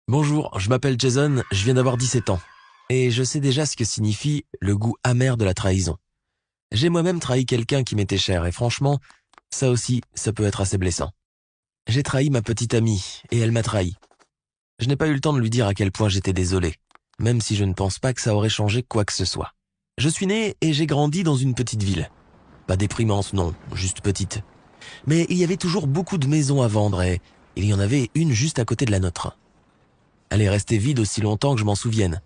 Bonjour, je m'appelle Jason, je viens d'avoir 17 ans. Et je sais déjà ce que signifie le goût amer de la trahison. J'ai moi-même trahi quelqu'un qui m'était cher et franchement, ça aussi, ça peut être assez blessant. J'ai trahi ma petite amie et elle m'a trahi. Je n'ai pas eu le temps de lui dire à quel point j'étais désolé, même si je ne pense pas que ça aurait changé quoi que ce soit. Je suis né et j'ai grandi dans une petite ville. Pas déprimante, non, juste petite. Mais il y avait toujours beaucoup de maisons à vendre et il y en avait une juste à côté de la nôtre. Elle est restée vide aussi longtemps que je m'en souvienne.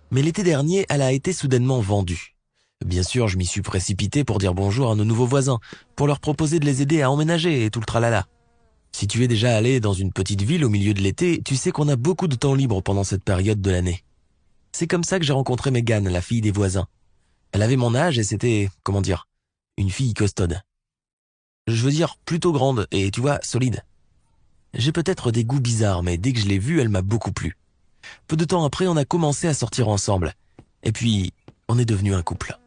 Mais l'été dernier, elle a été soudainement vendue. Bien sûr, je m'y suis précipité pour dire bonjour à nos nouveaux voisins, pour leur proposer de les aider à emménager et tout le tralala. Si tu es déjà allé dans une petite ville au milieu de l'été, tu sais qu'on a beaucoup de temps libre pendant cette période de l'année. C'est comme ça que j'ai rencontré Megan, la fille des voisins. Elle avait mon âge et c'était, comment dire, une fille costaude. Je veux dire plutôt grande et, tu vois, solide. J'ai peut-être des goûts bizarres, mais dès que je l'ai vue, elle m'a beaucoup plu. Peu de temps après, on a commencé à sortir ensemble. Et puis, on est devenu un couple.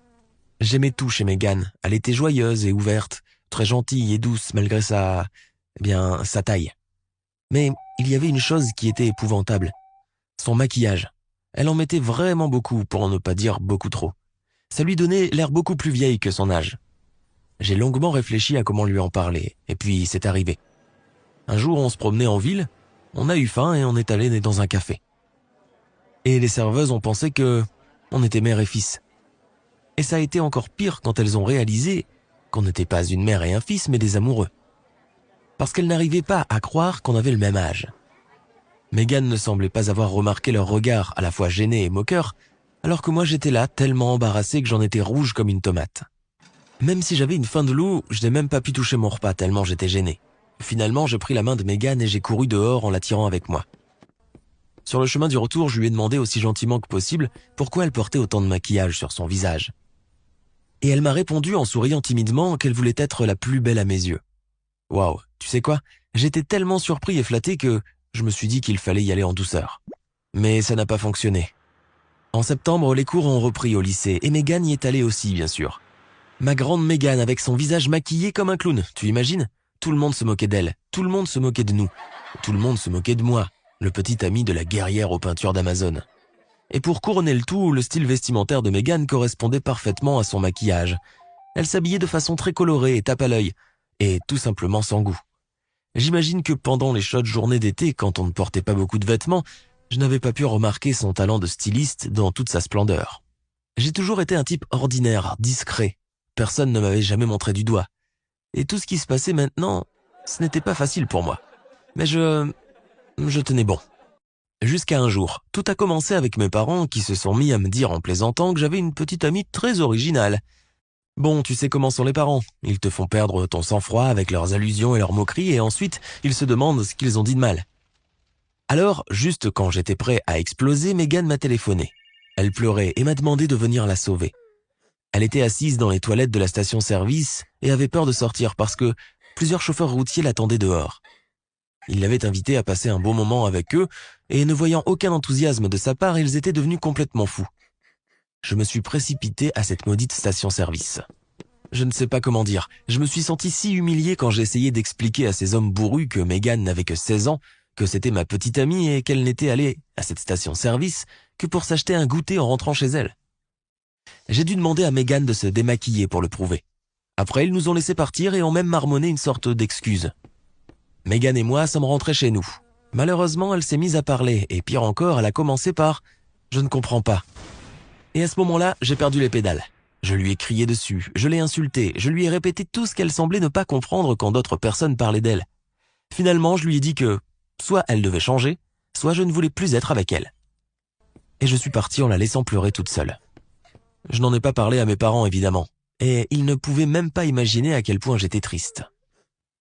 J'aimais tout chez Megan. Elle était joyeuse et ouverte, très gentille et douce malgré sa taille. Mais il y avait une chose qui était épouvantable. Son maquillage. Elle en mettait vraiment beaucoup, pour ne pas dire beaucoup trop. Ça lui donnait l'air beaucoup plus vieille que son âge. J'ai longuement réfléchi à comment lui en parler, et puis c'est arrivé. Un jour, on se promenait en ville, on a eu faim et on est allé dans un café. Et les serveuses ont pensé que on était mère et fils. Et ça a été encore pire quand elles ont réalisé qu'on n'était pas une mère et un fils, mais des amoureux. Parce qu'elles n'arrivaient pas à croire qu'on avait le même âge. Megan ne semblait pas avoir remarqué leur regard à la fois gêné et moqueur, alors que moi j'étais là tellement embarrassé que j'en étais rouge comme une tomate. Même si j'avais une faim de loup, je n'ai même pas pu toucher mon repas tellement j'étais gêné. Finalement, je pris la main de Megan et j'ai couru dehors en l'attirant avec moi. Sur le chemin du retour, je lui ai demandé aussi gentiment que possible pourquoi elle portait autant de maquillage sur son visage. Et elle m'a répondu en souriant timidement qu'elle voulait être la plus belle à mes yeux. Waouh, tu sais quoi? J'étais tellement surpris et flatté que je me suis dit qu'il fallait y aller en douceur. Mais ça n'a pas fonctionné. En septembre, les cours ont repris au lycée et Megan y est allée aussi, bien sûr. Ma grande Megan avec son visage maquillé comme un clown, tu imagines? Tout le monde se moquait d'elle, tout le monde se moquait de nous, tout le monde se moquait de moi, le petit ami de la guerrière aux peintures d'Amazon. Et pour couronner le tout, le style vestimentaire de Megan correspondait parfaitement à son maquillage. Elle s'habillait de façon très colorée et tape à l'œil, et tout simplement sans goût. J'imagine que pendant les chaudes journées d'été, quand on ne portait pas beaucoup de vêtements, je n'avais pas pu remarquer son talent de styliste dans toute sa splendeur. J'ai toujours été un type ordinaire, discret. Personne ne m'avait jamais montré du doigt. Et tout ce qui se passait maintenant, ce n'était pas facile pour moi. Mais je tenais bon. Jusqu'à un jour, tout a commencé avec mes parents qui se sont mis à me dire en plaisantant que j'avais une petite amie très originale. Bon, tu sais comment sont les parents. Ils te font perdre ton sang-froid avec leurs allusions et leurs moqueries et ensuite, ils se demandent ce qu'ils ont dit de mal. Alors, juste quand j'étais prêt à exploser, Megan m'a téléphoné. Elle pleurait et m'a demandé de venir la sauver. Elle était assise dans les toilettes de la station-service et avait peur de sortir parce que plusieurs chauffeurs routiers l'attendaient dehors. Ils l'avaient invitée à passer un bon moment avec eux et ne voyant aucun enthousiasme de sa part, ils étaient devenus complètement fous. Je me suis précipité à cette maudite station-service. Je ne sais pas comment dire, je me suis senti si humilié quand j'ai essayé d'expliquer à ces hommes bourrus que Megan n'avait que 16 ans, que c'était ma petite amie et qu'elle n'était allée à cette station-service que pour s'acheter un goûter en rentrant chez elle. J'ai dû demander à Megan de se démaquiller pour le prouver. Après, ils nous ont laissé partir et ont même marmonné une sorte d'excuse. Megan et moi sommes rentrés chez nous. Malheureusement, elle s'est mise à parler et pire encore, elle a commencé par « Je ne comprends pas ». Et à ce moment-là, j'ai perdu les pédales. Je lui ai crié dessus, je l'ai insultée, je lui ai répété tout ce qu'elle semblait ne pas comprendre quand d'autres personnes parlaient d'elle. Finalement, je lui ai dit que soit elle devait changer, soit je ne voulais plus être avec elle. Et je suis parti en la laissant pleurer toute seule. Je n'en ai pas parlé à mes parents, évidemment, et ils ne pouvaient même pas imaginer à quel point j'étais triste.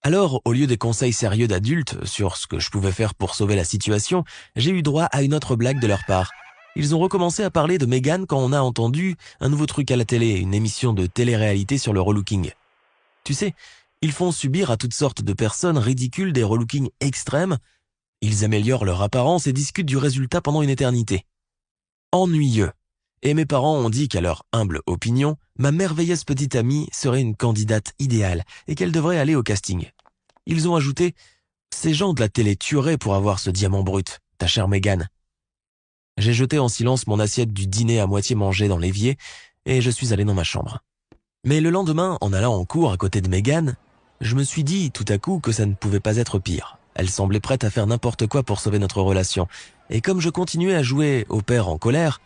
Alors, au lieu des conseils sérieux d'adultes sur ce que je pouvais faire pour sauver la situation, j'ai eu droit à une autre blague de leur part. Ils ont recommencé à parler de Megan quand on a entendu un nouveau truc à la télé, une émission de télé-réalité sur le relooking. Tu sais, ils font subir à toutes sortes de personnes ridicules des relookings extrêmes, ils améliorent leur apparence et discutent du résultat pendant une éternité. Ennuyeux. Et mes parents ont dit qu'à leur humble opinion, ma merveilleuse petite amie serait une candidate idéale et qu'elle devrait aller au casting. Ils ont ajouté « Ces gens de la télé tueraient pour avoir ce diamant brut. ta chère Megan. J'ai jeté en silence mon assiette du dîner à moitié mangée dans l'évier et je suis allé dans ma chambre. Mais le lendemain, en allant en cours à côté de Megan, je me suis dit tout à coup que ça ne pouvait pas être pire. Elle semblait prête à faire n'importe quoi pour sauver notre relation. Et comme je continuais à jouer au père en colère,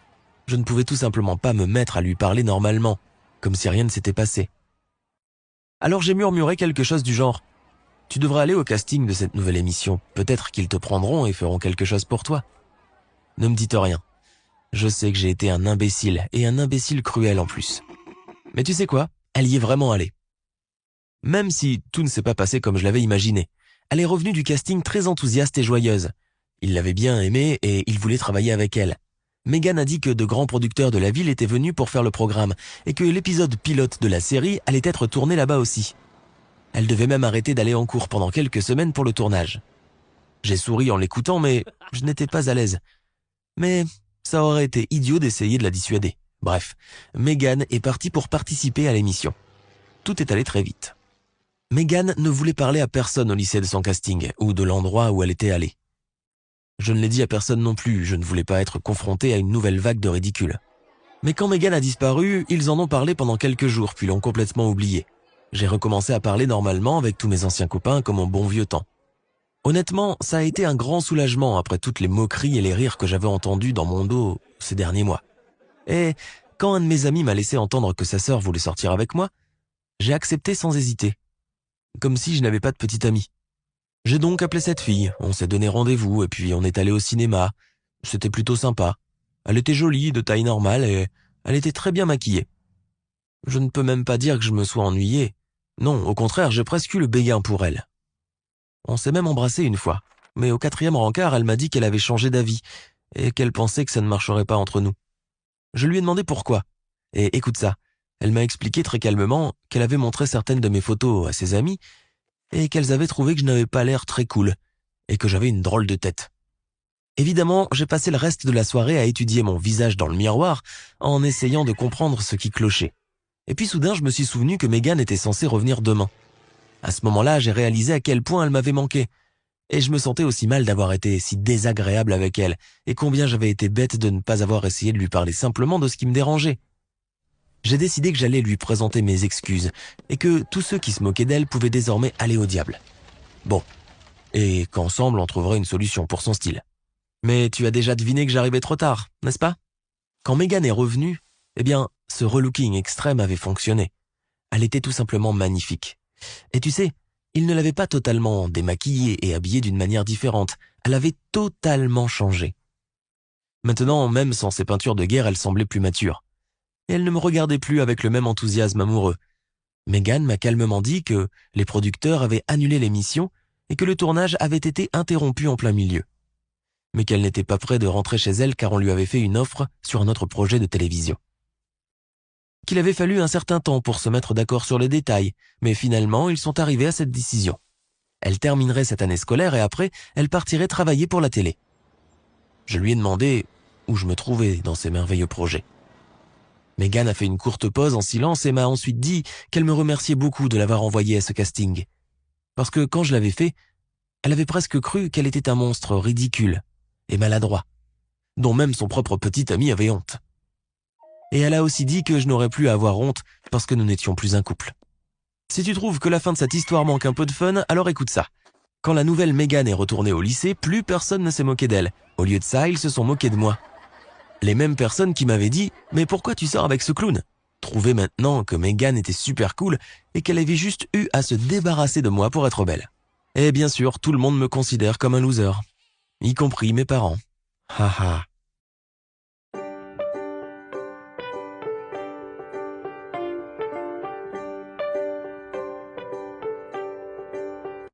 je ne pouvais tout simplement pas me mettre à lui parler normalement, comme si rien ne s'était passé. Alors j'ai murmuré quelque chose du genre « Tu devrais aller au casting de cette nouvelle émission. Peut-être qu'ils te prendront et feront quelque chose pour toi. » Ne me dites rien. Je sais que j'ai été un imbécile, et un imbécile cruel en plus. Mais tu sais quoi? Elle y est vraiment allée. Même si tout ne s'est pas passé comme je l'avais imaginé, elle est revenue du casting très enthousiaste et joyeuse. Il l'avait bien aimée et il voulait travailler avec elle. Megan a dit que de grands producteurs de la ville étaient venus pour faire le programme et que l'épisode pilote de la série allait être tourné là-bas aussi. Elle devait même arrêter d'aller en cours pendant quelques semaines pour le tournage. J'ai souri en l'écoutant, mais je n'étais pas à l'aise. Mais ça aurait été idiot d'essayer de la dissuader. Bref, Megan est partie pour participer à l'émission. Tout est allé très vite. Megan ne voulait parler à personne au lycée de son casting ou de l'endroit où elle était allée. Je ne l'ai dit à personne non plus, je ne voulais pas être confronté à une nouvelle vague de ridicule. Mais quand Megan a disparu, ils en ont parlé pendant quelques jours puis l'ont complètement oublié. J'ai recommencé à parler normalement avec tous mes anciens copains comme au bon vieux temps. Honnêtement, ça a été un grand soulagement après toutes les moqueries et les rires que j'avais entendus dans mon dos ces derniers mois. Et quand un de mes amis m'a laissé entendre que sa sœur voulait sortir avec moi, j'ai accepté sans hésiter, comme si je n'avais pas de petite amie. J'ai donc appelé cette fille, on s'est donné rendez-vous et puis on est allé au cinéma. C'était plutôt sympa. Elle était jolie, de taille normale et elle était très bien maquillée. Je ne peux même pas dire que je me sois ennuyé. Non, au contraire, j'ai presque eu le béguin pour elle. On s'est même embrassé une fois, mais au 4e rencard, elle m'a dit qu'elle avait changé d'avis et qu'elle pensait que ça ne marcherait pas entre nous. Je lui ai demandé pourquoi. Et écoute ça, elle m'a expliqué très calmement qu'elle avait montré certaines de mes photos à ses amis et qu'elles avaient trouvé que je n'avais pas l'air très cool et que j'avais une drôle de tête. Évidemment, j'ai passé le reste de la soirée à étudier mon visage dans le miroir en essayant de comprendre ce qui clochait. Et puis soudain, je me suis souvenu que Megan était censée revenir demain. À ce moment-là, j'ai réalisé à quel point elle m'avait manqué. Et je me sentais aussi mal d'avoir été si désagréable avec elle, et combien j'avais été bête de ne pas avoir essayé de lui parler simplement de ce qui me dérangeait. J'ai décidé que j'allais lui présenter mes excuses, et que tous ceux qui se moquaient d'elle pouvaient désormais aller au diable. Bon, et qu'ensemble on trouverait une solution pour son style. Mais tu as déjà deviné que j'arrivais trop tard, n'est-ce pas? Quand Megan est revenue, eh bien, ce relooking extrême avait fonctionné. Elle était tout simplement magnifique. Et tu sais, il ne l'avait pas totalement démaquillée et habillée d'une manière différente. Elle avait totalement changé. Maintenant, même sans ses peintures de guerre, elle semblait plus mature. Et elle ne me regardait plus avec le même enthousiasme amoureux. Megan m'a calmement dit que les producteurs avaient annulé l'émission et que le tournage avait été interrompu en plein milieu. Mais qu'elle n'était pas près de rentrer chez elle car on lui avait fait une offre sur un autre projet de télévision. Qu'il avait fallu un certain temps pour se mettre d'accord sur les détails, mais finalement, ils sont arrivés à cette décision. Elle terminerait cette année scolaire et après, elle partirait travailler pour la télé. Je lui ai demandé où je me trouvais dans ces merveilleux projets. Megan a fait une courte pause en silence et m'a ensuite dit qu'elle me remerciait beaucoup de l'avoir envoyée à ce casting. Parce que quand je l'avais fait, elle avait presque cru qu'elle était un monstre ridicule et maladroit, dont même son propre petit ami avait honte. Et elle a aussi dit que je n'aurais plus à avoir honte parce que nous n'étions plus un couple. Si tu trouves que la fin de cette histoire manque un peu de fun, alors écoute ça. Quand la nouvelle Megan est retournée au lycée, plus personne ne s'est moqué d'elle. Au lieu de ça, ils se sont moqués de moi. Les mêmes personnes qui m'avaient dit « Mais pourquoi tu sors avec ce clown ?» trouvaient maintenant que Megan était super cool et qu'elle avait juste eu à se débarrasser de moi pour être belle. Et bien sûr, tout le monde me considère comme un loser, y compris mes parents. Haha.